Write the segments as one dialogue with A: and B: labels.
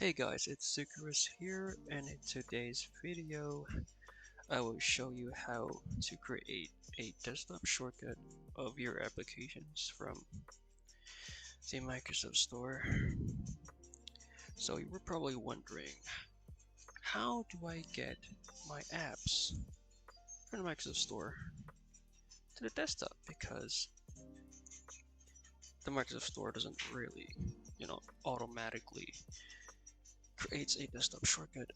A: Hey guys, it's Sucrus here, and in today's video I will show you how to create a desktop shortcut of your applications from the Microsoft Store. So you were probably wondering, how do I get my apps from the Microsoft Store to the desktop? Because the Microsoft Store doesn't really, automatically creates a desktop shortcut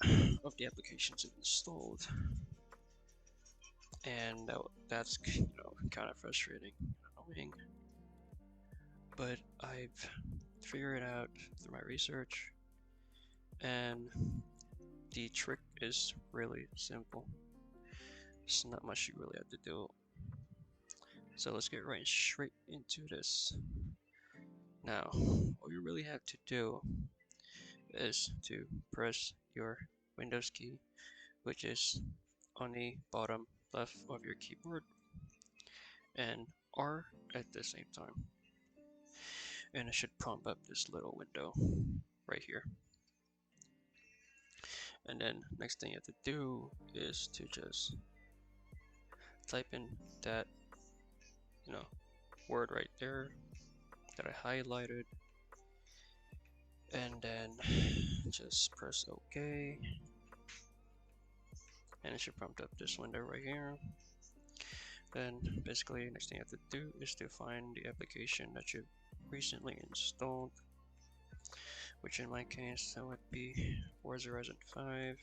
A: of the applications you've installed. And that's kind of frustrating, annoying. But I've figured it out through my research, and the trick is really simple. There's not much you really have to do. So let's get right straight into this. Now, all you really have to do is to press your Windows key, which is on the bottom left of your keyboard, and R at the same time. And it should prompt up this little window right here. And then next thing you have to do is to just type in that word right there that I highlighted, and then just press OK, and it should prompt up this window right here. Then basically next thing you have to do is to find the application that you recently installed, which in my case that would be Forza Horizon 5.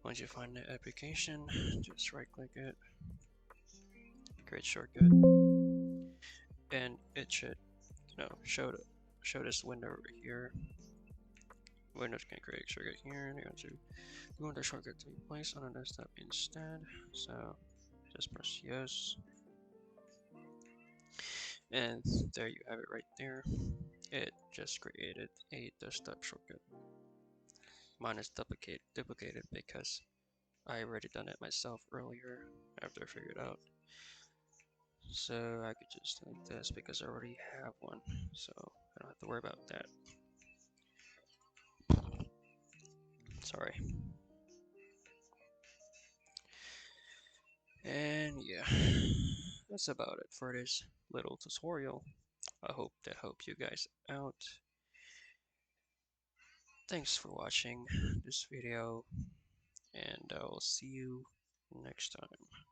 A: Once you find the application, just right click it, create shortcut, and it should show this window right here. Windows can create shortcut here, and you want the shortcut to be placed on a desktop instead, so just press yes, and there you have it right there. It just created a desktop shortcut. Mine is duplicated because I already done it myself earlier after I figured out. So I could just do this because I already have one, so I don't have to worry about that. Sorry. And yeah, that's about it for this little tutorial. I hope that helped you guys out. Thanks for watching this video, and I will see you next time.